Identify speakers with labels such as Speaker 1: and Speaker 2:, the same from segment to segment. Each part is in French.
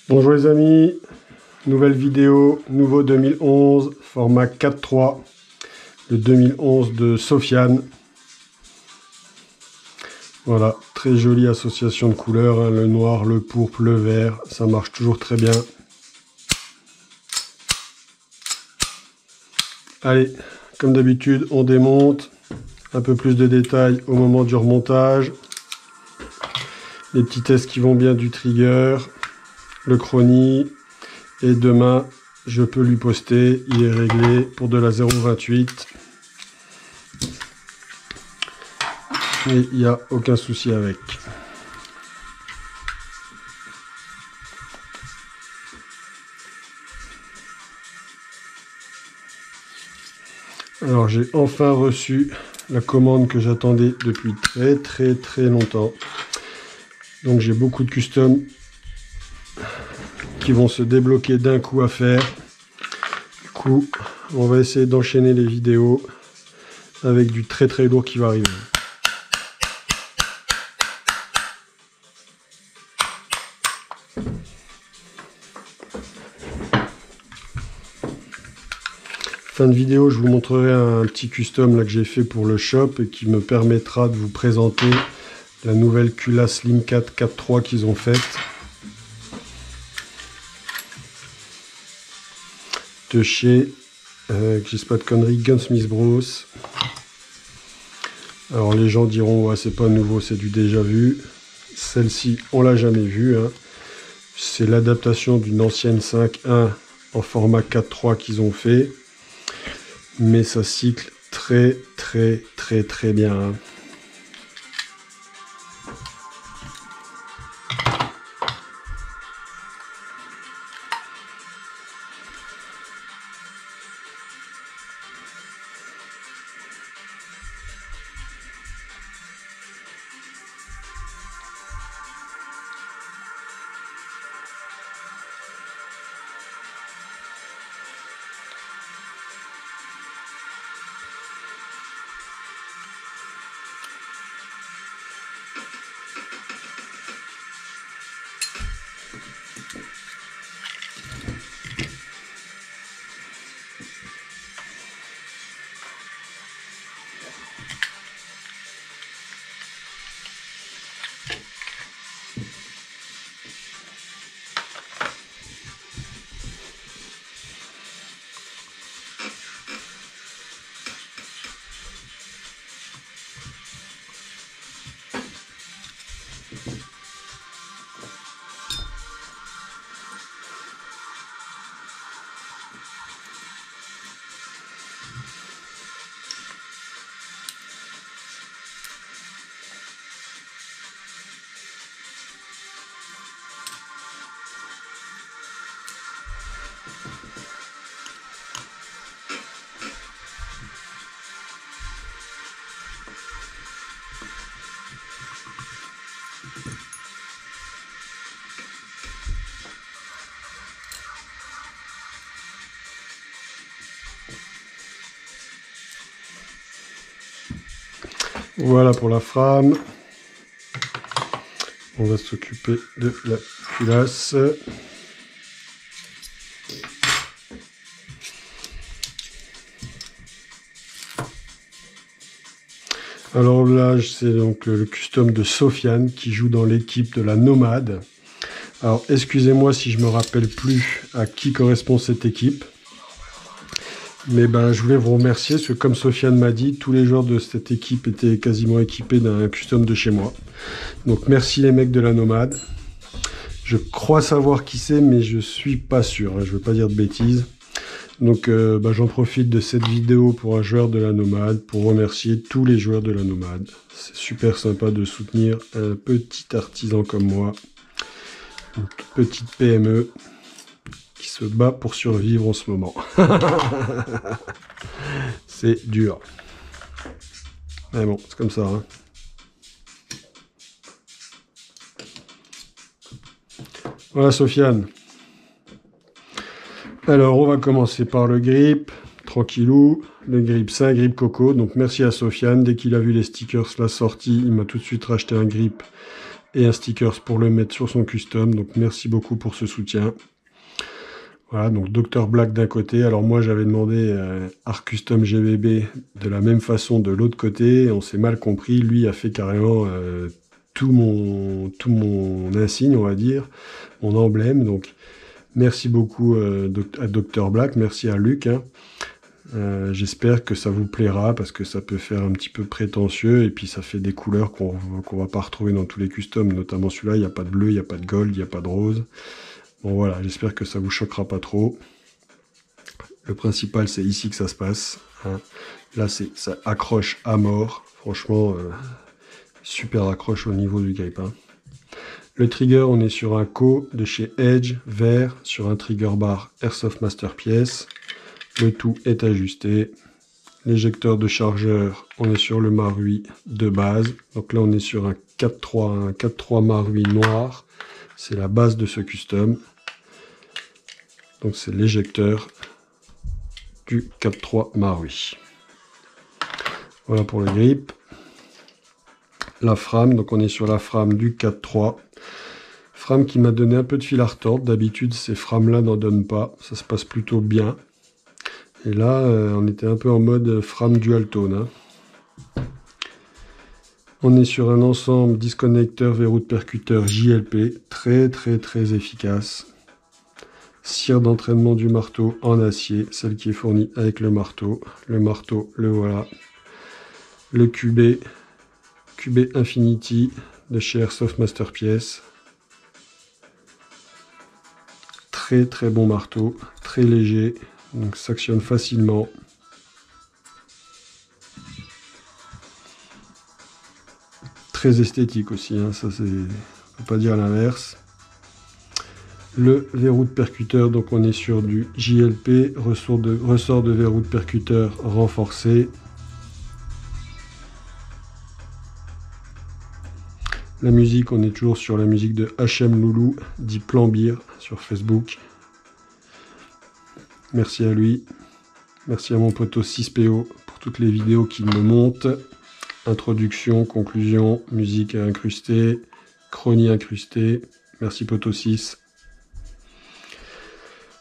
Speaker 1: Bonjour les amis, nouvelle vidéo, nouveau 2011, format 4.3, le 2011 de Sofiane. Voilà, très jolie association de couleurs, hein, le noir, le pourpre, le vert, ça marche toujours très bien. Allez, comme d'habitude, on démonte, un peu plus de détails au moment du remontage. Les petits tests qui vont bien du trigger, le chronie, et demain, je peux lui poster, il est réglé pour de la 0.28. Et il n'y a aucun souci avec. Alors j'ai enfin reçu la commande que j'attendais depuis très longtemps. Donc j'ai beaucoup de custom qui vont se débloquer d'un coup à faire. Du coup, on va essayer d'enchaîner les vidéos avec du très lourd qui va arriver. Fin de vidéo, je vous montrerai un petit custom là, que j'ai fait pour le shop et qui me permettra de vous présenter la nouvelle culasse Slim 4 4.3 qu'ils ont faite. De chez, que je dis pas de conneries, Gunsmith Bros. Alors les gens diront, ouais, c'est pas nouveau, c'est du déjà vu. Celle-ci, on l'a jamais vue. Hein. C'est l'adaptation d'une ancienne 5.1 en format 4.3 qu'ils ont fait. Mais ça cycle très bien. Hein. Voilà pour la frame. On va s'occuper de la culasse. Alors là, c'est donc le custom de Sofiane qui joue dans l'équipe de la Nomade. Alors excusez-moi si je me rappelle plus à qui correspond cette équipe. Mais ben, je voulais vous remercier, parce que comme Sofiane m'a dit, tous les joueurs de cette équipe étaient quasiment équipés d'un custom de chez moi. Donc merci les mecs de la Nomade. Je crois savoir qui c'est, mais je suis pas sûr, hein, je veux pas dire de bêtises. Donc ben, j'en profite de cette vidéo pour un joueur de la Nomade, pour remercier tous les joueurs de la Nomade. C'est super sympa de soutenir un petit artisan comme moi, une toute petite PME. Qui se bat pour survivre en ce moment. C'est dur. Mais bon, c'est comme ça. Hein. Voilà, Sofiane. Alors, on va commencer par le grip. Tranquillou. Le grip, c'est un grip coco. Donc, merci à Sofiane. Dès qu'il a vu les stickers la sortie, il m'a tout de suite racheté un grip et un stickers pour le mettre sur son custom. Donc merci beaucoup pour ce soutien. Voilà, donc Dr Black d'un côté. Alors moi j'avais demandé Art Custom GBB de la même façon de l'autre côté. On s'est mal compris. Lui a fait carrément tout mon insigne, on va dire, mon emblème. Donc merci beaucoup à Dr Black, merci à Luc. Hein. J'espère que ça vous plaira parce que ça peut faire un petit peu prétentieux et puis ça fait des couleurs qu'on va pas retrouver dans tous les customs, notamment celui-là. Il n'y a pas de bleu, il n'y a pas de gold, il n'y a pas de rose. Bon voilà, j'espère que ça vous choquera pas trop. Le principal, c'est ici que ça se passe. Hein. Là, ça accroche à mort. Franchement, super accroche au niveau du grip. Hein. Le trigger, on est sur un Co de chez Edge, vert, sur un trigger bar Airsoft Master Pièce. Le tout est ajusté. L'éjecteur de chargeur, on est sur le Marui de base. Donc là, on est sur un 4.3 Marui noir. C'est la base de ce custom. Donc c'est l'éjecteur du 4.3 Marui. Voilà pour le grip. La frame, donc on est sur la frame du 4.3. Frame qui m'a donné un peu de fil à retordre. D'habitude, ces frames-là n'en donnent pas. Ça se passe plutôt bien. Et là, on était un peu en mode frame dual tone. Hein. On est sur un ensemble disconnecteur verrou de percuteur JLP. Très efficace. Cire d'entraînement du marteau en acier, celle qui est fournie avec le marteau. Le marteau, le voilà. Le QB Infinity de chez Airsoft Master Pièce. Très bon marteau, très léger, donc s'actionne facilement. Très esthétique aussi, hein, ça c'est, on peut pas dire l'inverse. Le verrou de percuteur, donc on est sur du JLP, ressort de verrou de percuteur renforcé. La musique, on est toujours sur la musique de HM Loulou, dit Plambir sur Facebook. Merci à lui. Merci à mon poteau 6PO pour toutes les vidéos qu'il me monte. Introduction, conclusion, musique incrustée, chronie incrustée. Merci poteau 6.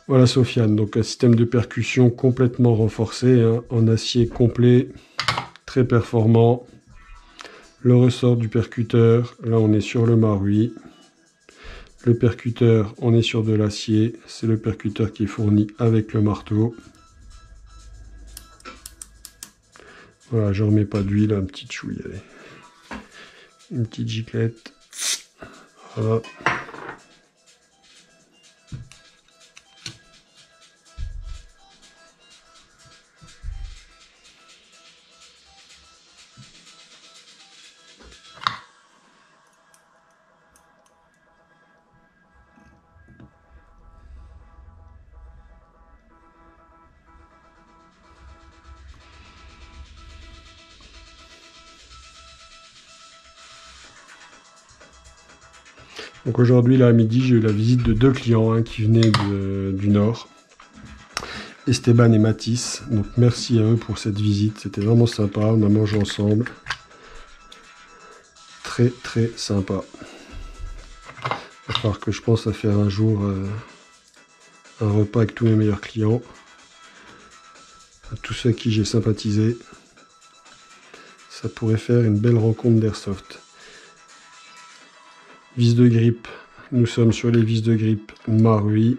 Speaker 1: Voilà Sofiane, donc un système de percussion complètement renforcé, hein, en acier complet, très performant. Le ressort du percuteur, là on est sur le Marui. Le percuteur, on est sur de l'acier. C'est le percuteur qui est fourni avec le marteau. Voilà, je remets pas d'huile, une petite chouille, allez. Une petite giclette. Voilà. Donc aujourd'hui, là à midi, j'ai eu la visite de 2 clients hein, qui venaient du Nord, Esteban et Mathis. Donc merci à eux pour cette visite, c'était vraiment sympa, on a mangé ensemble. Très sympa. Il va falloir que je pense à faire un jour un repas avec tous mes meilleurs clients, tous ceux à qui j'ai sympathisé. Ça pourrait faire une belle rencontre d'airsoft. Vis de grippe, nous sommes sur les vis de grippe Marui.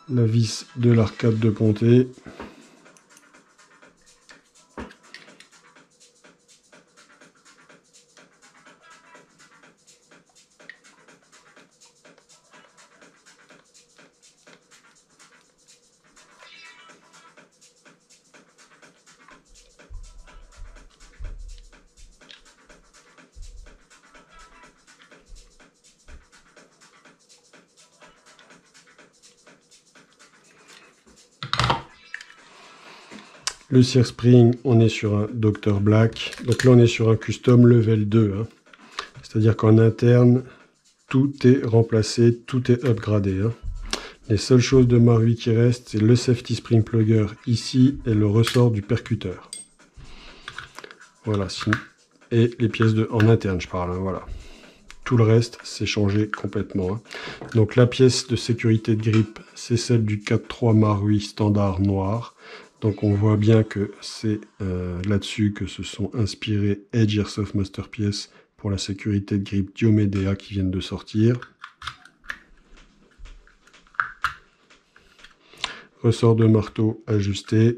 Speaker 1: La vis de l'arcade de Pontet. Le Sear Spring, on est sur un Dr Black. Donc là, on est sur un custom level 2. Hein. C'est-à-dire qu'en interne, tout est remplacé, tout est upgradé. Hein. Les seules choses de Marui qui restent, c'est le safety spring plugger ici et le ressort du percuteur. Voilà, et les pièces en interne, je parle, hein, voilà. Tout le reste, c'est changé complètement. Hein. Donc la pièce de sécurité de grippe, c'est celle du 4.3 Marui standard noir. Donc on voit bien que c'est là-dessus que se sont inspirés Edge Airsoft Masterpiece pour la sécurité de grippe Diomedea qui viennent de sortir. Ressort de marteau ajusté.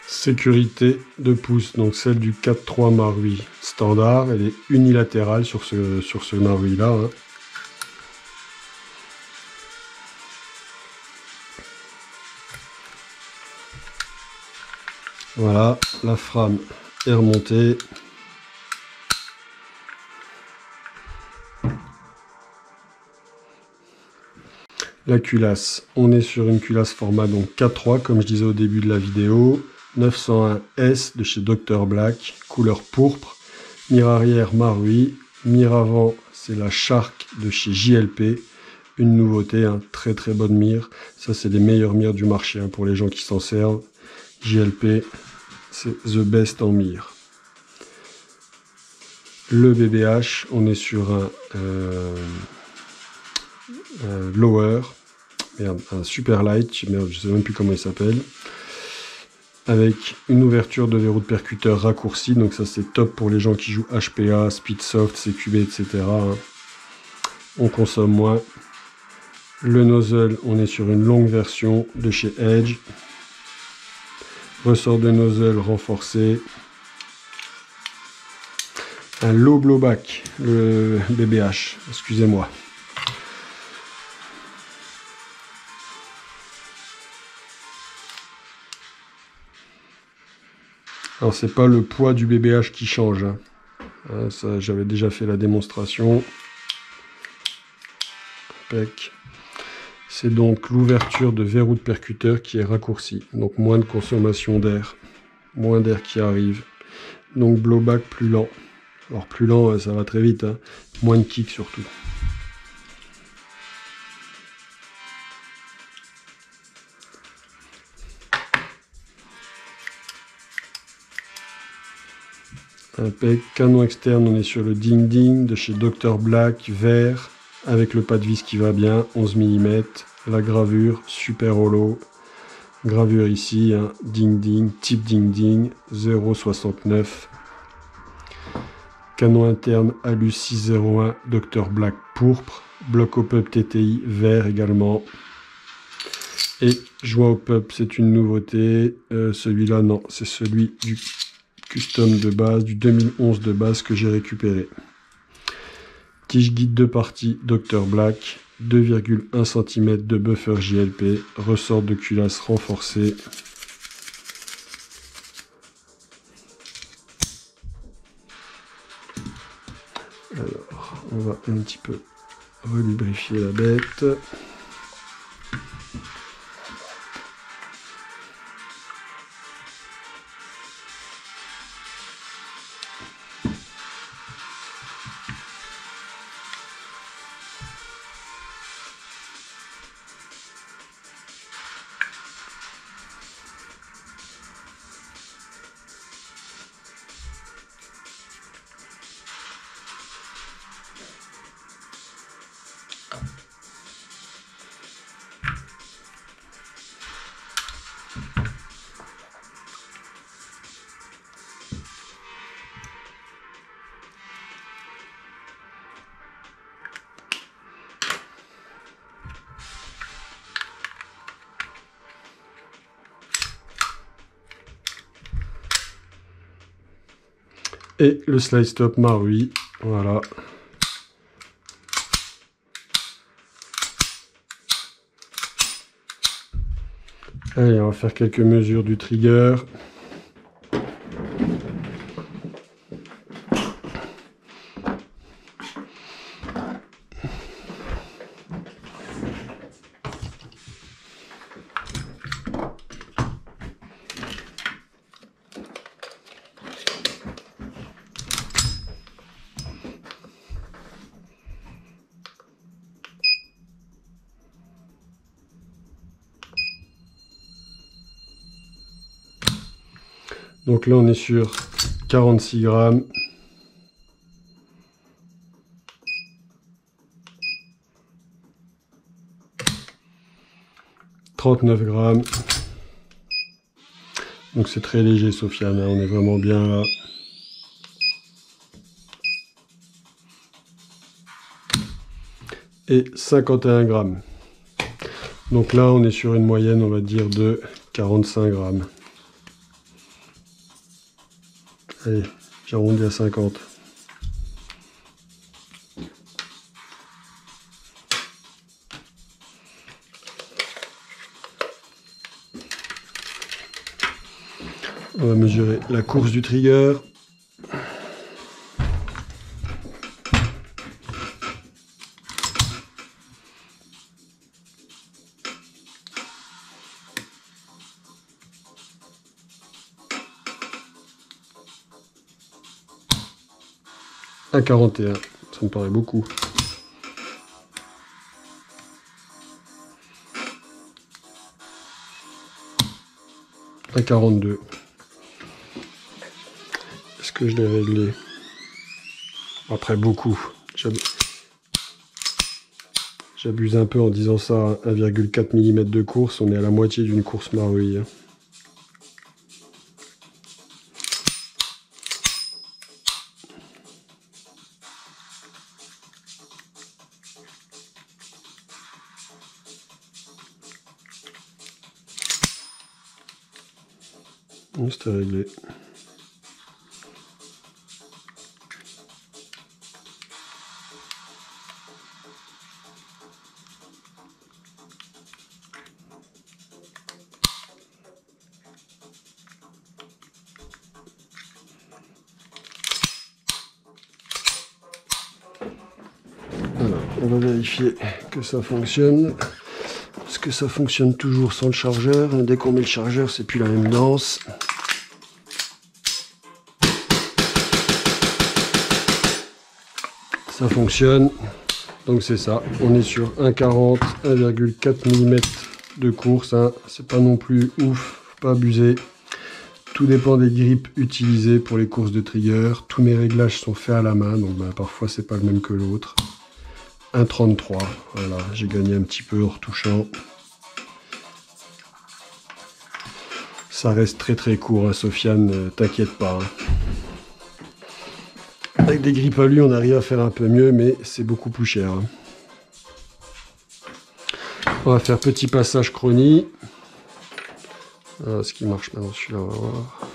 Speaker 1: Sécurité de pouce, donc celle du 4.3 Marui standard, elle est unilatérale sur ce Marui là. Hein. Voilà, la frame est remontée. La culasse, on est sur une culasse format donc 4.3 comme je disais au début de la vidéo. 901S de chez Dr Black, couleur pourpre. Mire arrière Marui. Mire avant, c'est la Shark de chez JLP. Une nouveauté, hein, très très bonne mire. Ça, c'est les meilleures mires du marché hein, pour les gens qui s'en servent. JLP, c'est the best en mire. Le BBH, on est sur un lower, merde, un super light, merde, je sais même plus comment il s'appelle. Avec une ouverture de verrou de percuteur raccourci, donc ça c'est top pour les gens qui jouent HPA, Speedsoft, CQB, etc. Hein. On consomme moins. Le nozzle, on est sur une longue version de chez Edge. Ressort de nozzle renforcé. Un low blowback, le BBH, excusez-moi. Alors c'est pas le poids du BBH qui change. Hein. Ça, j'avais déjà fait la démonstration. C'est donc l'ouverture de verrou de percuteur qui est raccourcie. Donc moins de consommation d'air. Moins d'air qui arrive. Donc blowback plus lent. Alors plus lent, ça va très vite. Hein. Moins de kick surtout. Impec. Canon externe, on est sur le Ding Ding de chez Dr Black, vert, avec le pas de vis qui va bien, 11 mm. La gravure, super holo. Gravure ici, hein, Ding Ding, type Ding Ding, 0,69. Canon interne Alu 601, Dr Black pourpre. Bloc au pub TTI, vert également. Et joint au pub, c'est une nouveauté. Celui-là, non, c'est celui du custom de base, du 2011 de base que j'ai récupéré. Tige guide de partie Dr Black, 2,1 cm de buffer JLP, ressort de culasse renforcé. Alors, on va un petit peu relubrifier la bête. Et le slide stop Marui, voilà. Allez, on va faire quelques mesures du trigger. Donc là, on est sur 46 grammes. « 39 grammes. Donc c'est très léger, Sofiane, hein, on est vraiment bien là. Et 51 grammes. Donc là, on est sur une moyenne, on va dire, de 45 grammes. Allez, j'arrondis à 50. On va mesurer la course du trigger. À 41, ça me paraît beaucoup. À 42. Est-ce que je l'ai réglé? Après beaucoup. J'abuse un peu en disant ça, 1,4 mm de course, on est à la moitié d'une course Marui. C'était réglé. Alors, on va vérifier que ça fonctionne. Parce que ça fonctionne toujours sans le chargeur. Dès qu'on met le chargeur, c'est plus la même danse. Ça fonctionne. Donc c'est ça. On est sur 1,40, 1,4 mm de course. Hein. C'est pas non plus ouf, faut pas abuser. Tout dépend des grips utilisées pour les courses de trigger. Tous mes réglages sont faits à la main, donc parfois c'est pas le même que l'autre. 1,33, voilà, j'ai gagné un petit peu en retouchant. Ça reste très très court, hein, Sofiane, t'inquiète pas. Hein. Avec des grippes à lui, on arrive à faire un peu mieux, mais c'est beaucoup plus cher. Hein. On va faire petit passage chronie. Ce qui marche maintenant, celui-là, on va voir.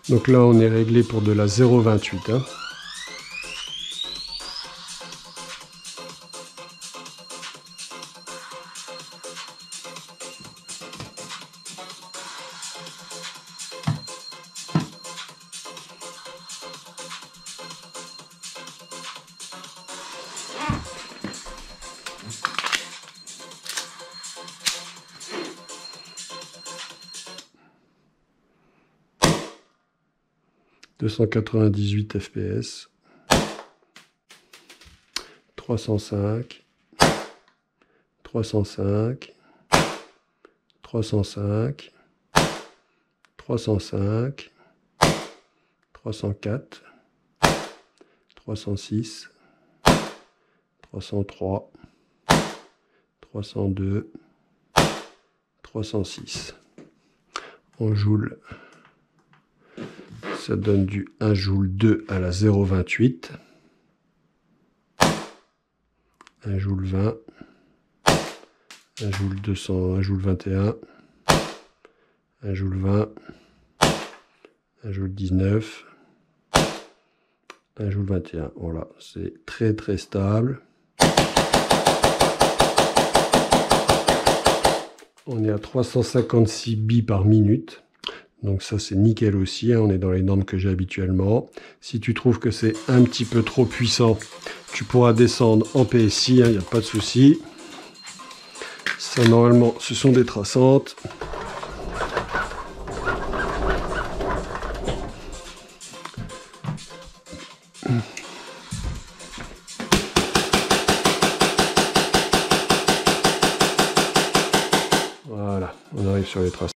Speaker 1: Donc là, on est réglé pour de la 0,28. Hein. « 298 fps, 305, 305, 305, 305, 304, 306, 303, 302, 306 en joules Ça donne du 1 joule 2 à la 0,28. 1 joule 20. 1 joule 200, 1 joule 21. 1 joule 20. 1 joule 19. 1 joule 21. Voilà, c'est très très stable. On est à 356 billes par minute. Donc ça c'est nickel aussi, hein, on est dans les normes que j'ai habituellement. Si tu trouves que c'est un petit peu trop puissant, tu pourras descendre en PSI, il n'y a pas de souci. Ça normalement ce sont des traçantes. Voilà, on arrive sur les traces.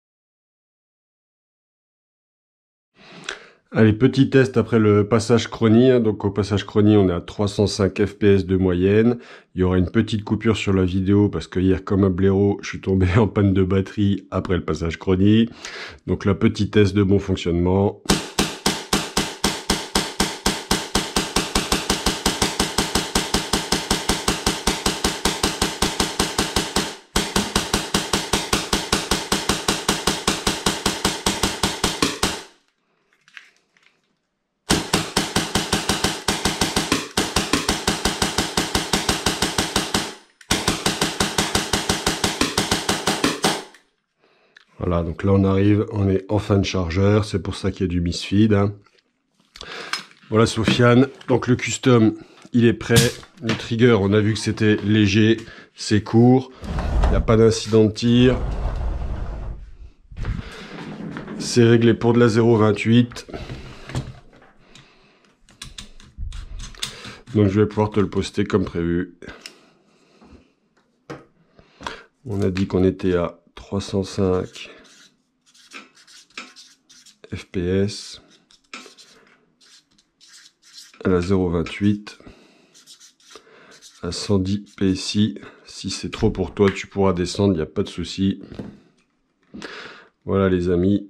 Speaker 1: Allez, petit test après le passage chronie. Donc au passage chronie, on est à 305 fps de moyenne. Il y aura une petite coupure sur la vidéo parce que hier, comme un blaireau, je suis tombé en panne de batterie après le passage chronie. Donc là, petit test de bon fonctionnement. Voilà, donc là on arrive, on est en fin de chargeur, c'est pour ça qu'il y a du misfeed. Hein. Voilà Sofiane, donc le custom il est prêt. Le trigger, on a vu que c'était léger, c'est court, il n'y a pas d'incident de tir. C'est réglé pour de la 0,28. Donc je vais pouvoir te le poster comme prévu. On a dit qu'on était à 305 fps à la 0,28 à 110 PSI. Si c'est trop pour toi, tu pourras descendre, il n'y a pas de souci. Voilà les amis.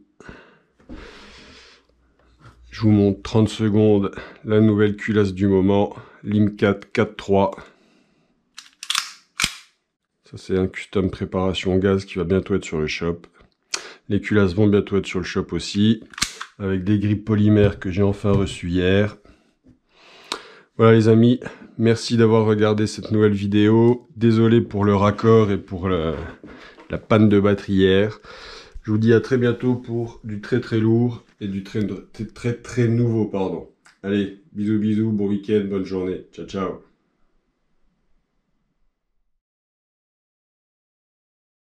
Speaker 1: Je vous montre 30 secondes la nouvelle culasse du moment, l'Im4 4.3. Ça c'est un custom préparation gaz qui va bientôt être sur le shop. Les culasses vont bientôt être sur le shop aussi, avec des grippes polymères que j'ai enfin reçues hier. Voilà les amis, merci d'avoir regardé cette nouvelle vidéo. Désolé pour le raccord et pour la panne de batterie hier. Je vous dis à très bientôt pour du très très lourd et du très nouveau, pardon. Allez, bisous bisous, bon week-end, bonne journée. Ciao ciao.